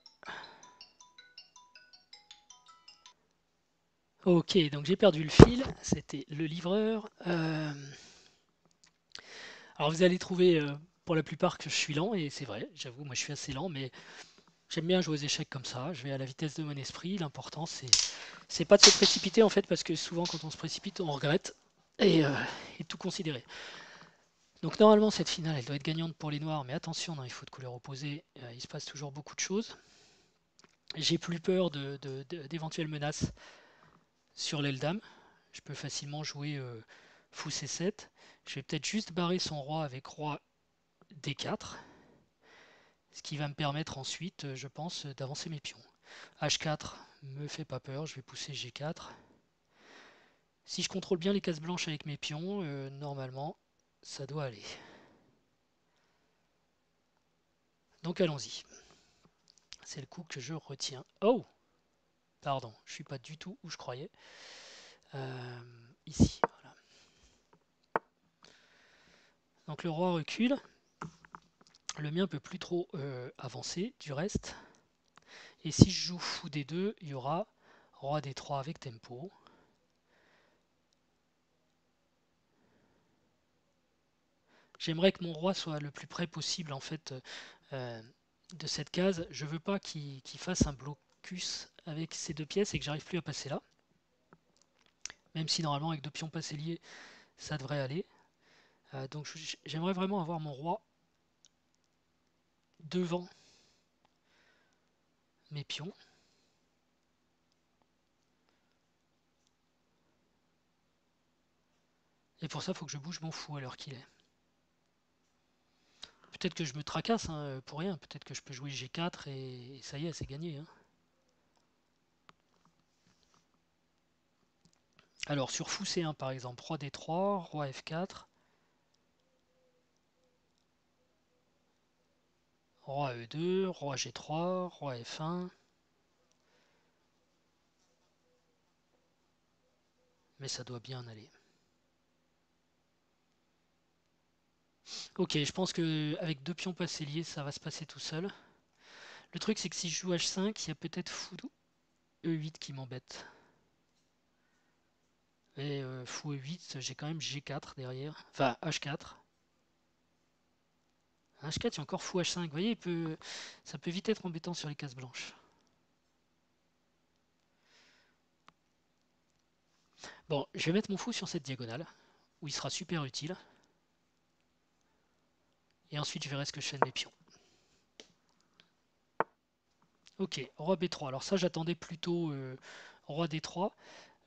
Ok, donc j'ai perdu le fil, c'était le livreur. Alors vous allez trouver pour la plupart que je suis lent, et c'est vrai, j'avoue, moi je suis assez lent, mais j'aime bien jouer aux échecs comme ça, je vais à la vitesse de mon esprit. L'important c'est pas de se précipiter en fait, parce que souvent quand on se précipite, on regrette et tout considérer. Donc normalement cette finale elle doit être gagnante pour les noirs, mais attention dans les faux de couleur opposée, il se passe toujours beaucoup de choses. J'ai plus peur d'éventuelles menaces sur l'aile dame. Je peux facilement jouer fou C7. Je vais peut-être juste barrer son roi avec roi D4, ce qui va me permettre ensuite, je pense, d'avancer mes pions. H4 me fait pas peur, je vais pousser G4. Si je contrôle bien les cases blanches avec mes pions, normalement, ça doit aller. Donc allons-y. C'est le coup que je retiens. Oh! Pardon, je suis pas du tout où je croyais. Euh, Ici, voilà. Donc le roi recule. Le mien peut plus trop avancer du reste. Et si je joue fou D2, il y aura roi D3 avec tempo. J'aimerais que mon roi soit le plus près possible en fait euh, de cette case. Je veux pas qu'il fasse un blocus avec ces deux pièces et que j'arrive plus à passer là. Même si normalement avec deux pions passés liés, ça devrait aller. Donc j'aimerais vraiment avoir mon roi devant mes pions. Et pour ça, il faut que je bouge mon fou à l'heure qu'il est. Peut-être que je me tracasse hein, pour rien. Peut-être que je peux jouer G4 et ça y est, c'est gagné. Hein. Alors sur fou C1 par exemple, roi D3, roi F4, roi E2, roi G3, roi F1. Mais ça doit bien aller. Ok, je pense que avec deux pions passés liés, ça va se passer tout seul. Le truc, c'est que si je joue H5, il y a peut-être fou E8 qui m'embête. Et fou E8, j'ai quand même G4 derrière. Enfin, H4. H4, il y a encore fou H5. Vous voyez, ça peut vite être embêtant sur les cases blanches. Bon, je vais mettre mon fou sur cette diagonale, où il sera super utile. Et ensuite, je verrai ce que je fais de mes pions. Ok, roi B3. Alors ça, j'attendais plutôt roi D3.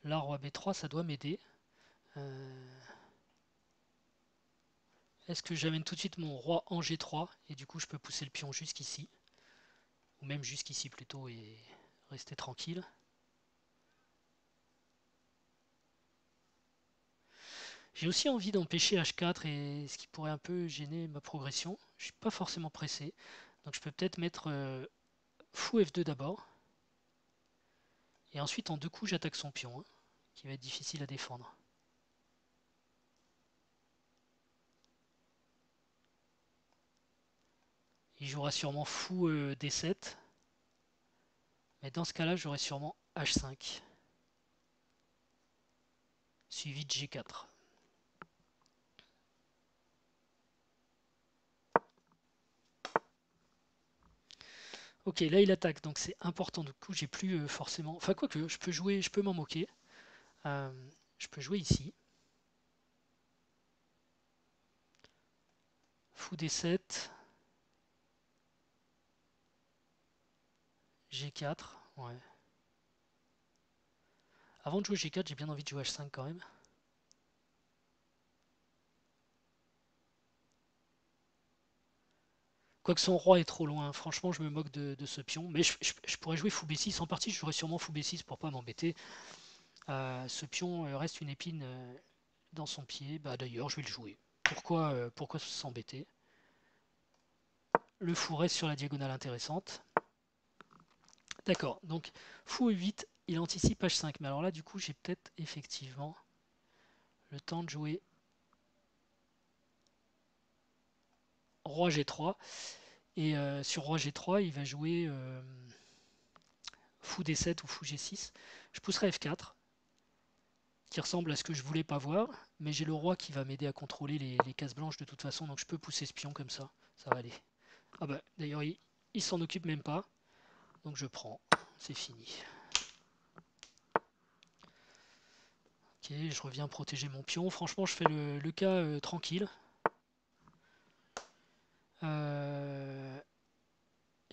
Là, roi B3, ça doit m'aider. Est-ce que j'amène tout de suite mon roi en G3 et du coup je peux pousser le pion jusqu'ici, ou même jusqu'ici plutôt et rester tranquille. J'ai aussi envie d'empêcher H4 et ce qui pourrait un peu gêner ma progression. Je suis pas forcément pressé, donc je peux peut-être mettre fou F2 d'abord et ensuite en deux coups j'attaque son pion, hein, qui va être difficile à défendre. Il jouera sûrement fou D7, mais dans ce cas-là j'aurai sûrement H5 suivi de G4. Ok, là il attaque, donc c'est important. Du coup, j'ai plus forcément. Enfin, quoi que, je peux jouer, je peux m'en moquer. Euh, je peux jouer ici. Fou D7, G4. Ouais. Avant de jouer G4, j'ai bien envie de jouer H5 quand même. Quoique son roi est trop loin, franchement, je me moque de ce pion. Mais je pourrais jouer fou B6. En partie, je jouerais sûrement fou B6 pour pas m'embêter. Ce pion reste une épine dans son pied. Bah d'ailleurs, je vais le jouer. Pourquoi s'embêter? Le fou reste sur la diagonale intéressante. D'accord, donc fou E8, il anticipe H5. Mais alors là, du coup, j'ai peut-être effectivement le temps de jouer roi G3. Et sur roi G3, il va jouer fou D7 ou fou G6. Je pousserai F4. qui ressemble à ce que je voulais pas voir, mais j'ai le roi qui va m'aider à contrôler les cases blanches de toute façon, donc je peux pousser ce pion comme ça va aller. Ah bah d'ailleurs il s'en occupe même pas, donc je prends, c'est fini. Ok, je reviens protéger mon pion, franchement je fais le cas tranquille.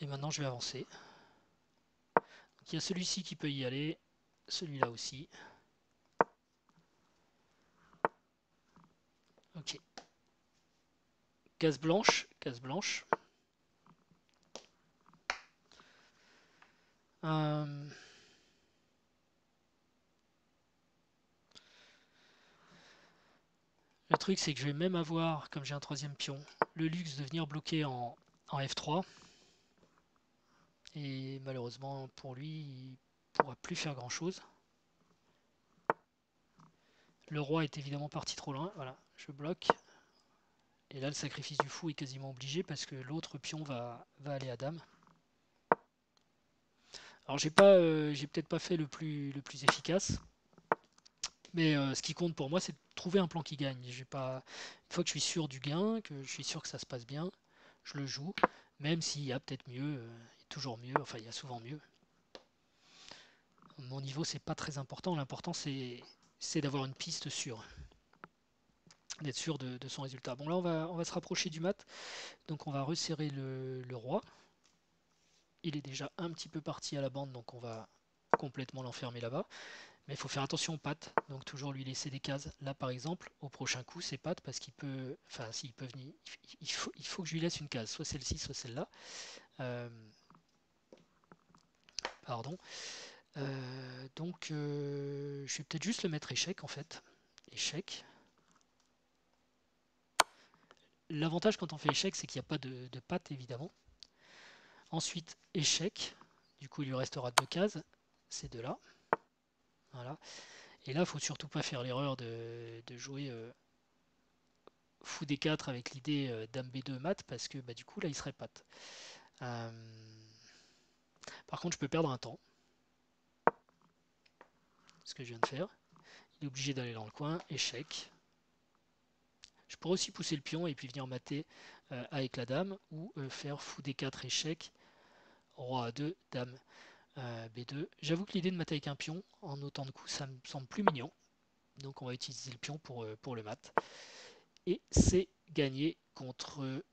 Et maintenant je vais avancer. Donc, il y a celui-ci qui peut y aller, celui-là aussi. Ok. Case blanche, case blanche. Euh, le truc c'est que je vais même avoir, comme j'ai un troisième pion, le luxe de venir bloquer en F3. Et malheureusement pour lui, il pourra plus faire grand chose. Le roi est évidemment parti trop loin. Voilà, je bloque. Et là, le sacrifice du fou est quasiment obligé parce que l'autre pion va aller à dame. Alors j'ai peut-être pas fait le plus efficace, mais ce qui compte pour moi, c'est de trouver un plan qui gagne. J'ai pas, une fois que je suis sûr du gain, que je suis sûr que ça se passe bien, je le joue. Même s'il y a peut-être mieux, il y a toujours mieux, enfin il y a souvent mieux. Mon niveau, c'est pas très important. L'important, c'est d'avoir une piste sûre, d'être sûr de son résultat. Bon, là, on va se rapprocher du mat. Donc, on va resserrer le roi. Il est déjà un petit peu parti à la bande, donc on va complètement l'enfermer là-bas. Mais il faut faire attention aux pattes, donc toujours lui laisser des cases. Là, par exemple, au prochain coup, ses pattes, parce qu'il peut, enfin, s'il peut venir, il faut que je lui laisse une case, soit celle-ci, soit celle-là. Euh, pardon. Je vais peut-être juste le mettre échec en fait. Échec. L'avantage quand on fait échec, c'est qu'il n'y a pas de pattes évidemment. Ensuite, échec. Du coup, il lui restera deux cases. Ces deux-là. Voilà. Et là, il ne faut surtout pas faire l'erreur de jouer fou D4 avec l'idée dame B2 mat parce que bah, du coup, là, il serait patte. Euh, Par contre, je peux perdre un temps. Ce que je viens de faire. Il est obligé d'aller dans le coin. Échec. Je pourrais aussi pousser le pion et puis venir mater avec la dame ou faire fou D4 échec, roi A2, dame B2. J'avoue que l'idée de mater avec un pion en autant de coups, ça me semble plus mignon. Donc on va utiliser le pion pour le mat. Et c'est gagné contre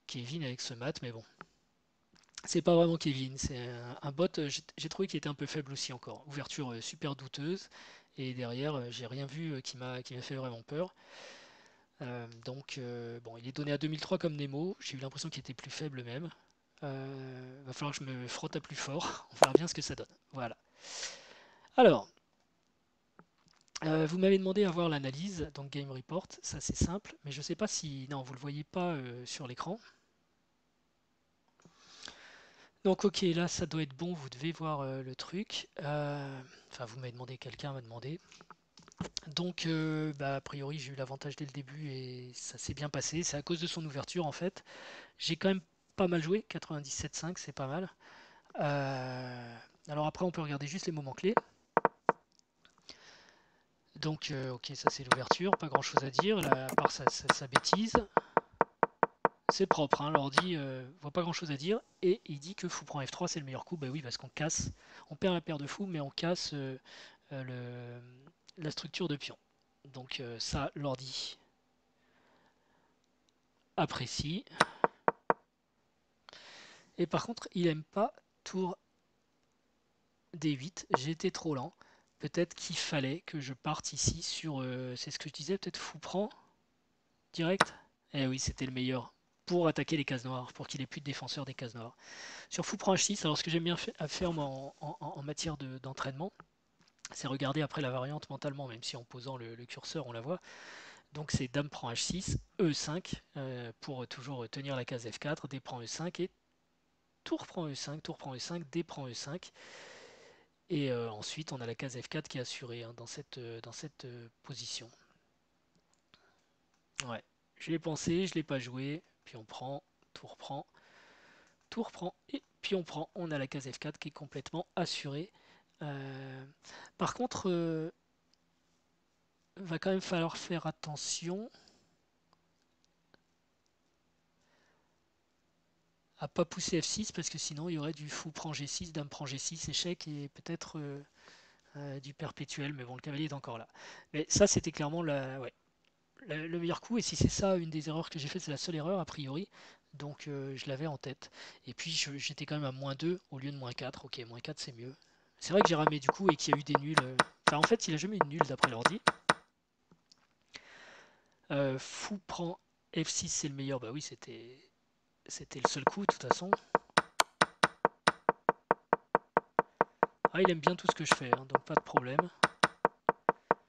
Kevin avec ce mat, mais bon. C'est pas vraiment Kevin, c'est un bot. J'ai trouvé qu'il était un peu faible aussi encore. Ouverture super douteuse. Et derrière, j'ai rien vu qui m'a fait vraiment peur. Bon, il est donné à 2003 comme Nemo. J'ai eu l'impression qu'il était plus faible même. Va falloir que je me frotte à plus fort. On verra bien ce que ça donne. Voilà. Alors, vous m'avez demandé à voir l'analyse, donc Game Report. Ça, c'est simple. Mais je ne sais pas si. Non, vous ne le voyez pas sur l'écran. Donc, ok, là, ça doit être bon. Vous devez voir le truc. Enfin, vous m'avez demandé, quelqu'un m'a demandé. Donc, a priori, j'ai eu l'avantage dès le début et ça s'est bien passé. C'est à cause de son ouverture, en fait. J'ai quand même pas mal joué, 97,5, c'est pas mal. Alors après, on peut regarder juste les moments clés. Donc, ok, ça c'est l'ouverture, pas grand chose à dire, là, à part sa bêtise. C'est propre, hein, l'ordi voit pas grand chose à dire. Et il dit que fou prend F3, c'est le meilleur coup. Bah oui, parce qu'on casse, on perd la paire de fous, mais on casse la structure de pion. Donc, ça, l'ordi apprécie. Et par contre, il aime pas tour D8, j'ai été trop lent. Peut-être qu'il fallait que je parte ici sur, c'est ce que je disais, peut-être fou prend direct. Eh oui, c'était le meilleur pour attaquer les cases noires, pour qu'il ait plus de défenseurs des cases noires. Sur fou prend H6, alors ce que j'aime bien faire moi, en matière d'entraînement, c'est regarder après la variante mentalement, même si en posant le curseur on la voit. Donc c'est dame prend H6, E5 pour toujours tenir la case F4, D prend E5 et tour prend E5, tour prend E5, D prend E5. Et ensuite, on a la case F4 qui est assurée hein, dans cette position. Ouais, je l'ai pensé, je l'ai pas joué. Puis on prend, tour prend, et puis on prend. On a la case F4 qui est complètement assurée Euh, Par contre, va quand même falloir faire attention à pas pousser F6 parce que sinon il y aurait du fou prend G6, dame prend G6, échec et peut-être du perpétuel, mais bon, le cavalier est encore là. Mais ça, c'était clairement ouais, le meilleur coup, et si c'est ça, une des erreurs que j'ai faites, c'est la seule erreur a priori, donc je l'avais en tête. Et puis j'étais quand même à -2 au lieu de -4, ok, -4 c'est mieux. C'est vrai que j'ai ramé du coup et qu'il y a eu des nuls. Enfin, en fait, il a jamais eu de nul d'après l'ordi. Fou prend F6, c'est le meilleur, bah oui, c'était le seul coup de toute façon. Ah, il aime bien tout ce que je fais, hein, donc pas de problème.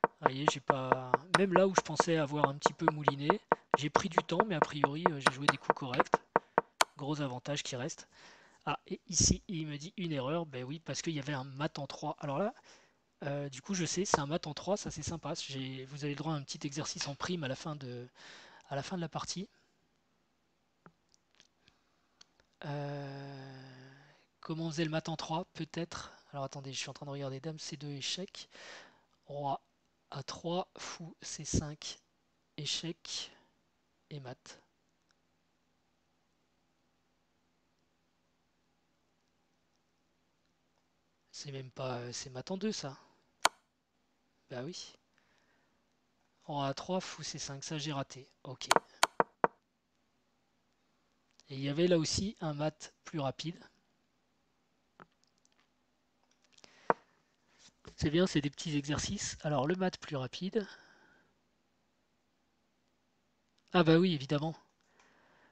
Vous voyez, j'ai pas. Même là où je pensais avoir un petit peu mouliné, j'ai pris du temps, mais a priori, j'ai joué des coups corrects. Gros avantage qui reste. Ah, et ici, il me dit une erreur. Ben oui, parce qu'il y avait un mat en 3. Alors là, du coup, je sais, c'est un mat en 3, ça c'est sympa. Vous avez le droit à un petit exercice en prime à la fin de la partie. Euh, Comment on faisait le mat en 3? Peut-être. Alors attendez, je suis en train de regarder dame C2 échec. Roi A3, fou C5 échec et mat. C'est même pas. C'est mat en 2 ça. Bah oui. Roi A3, fou C5, ça j'ai raté. Ok. Et il y avait là aussi un mat plus rapide. C'est bien, c'est des petits exercices. Alors le mat plus rapide. Ah bah oui, évidemment.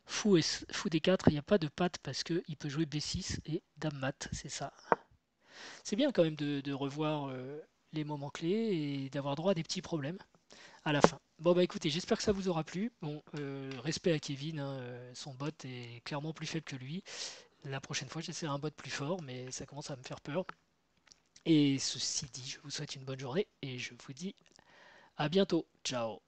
Fou D4, il n'y a pas de patte parce qu'il peut jouer B6 et Dame mat, c'est ça. C'est bien quand même de revoir les moments clés et d'avoir droit à des petits problèmes à la fin. Bon bah écoutez, j'espère que ça vous aura plu. Bon, respect à Kevin, hein, son bot est clairement plus faible que lui. La prochaine fois, j'essaierai un bot plus fort, mais ça commence à me faire peur. Et ceci dit, je vous souhaite une bonne journée et je vous dis à bientôt. Ciao.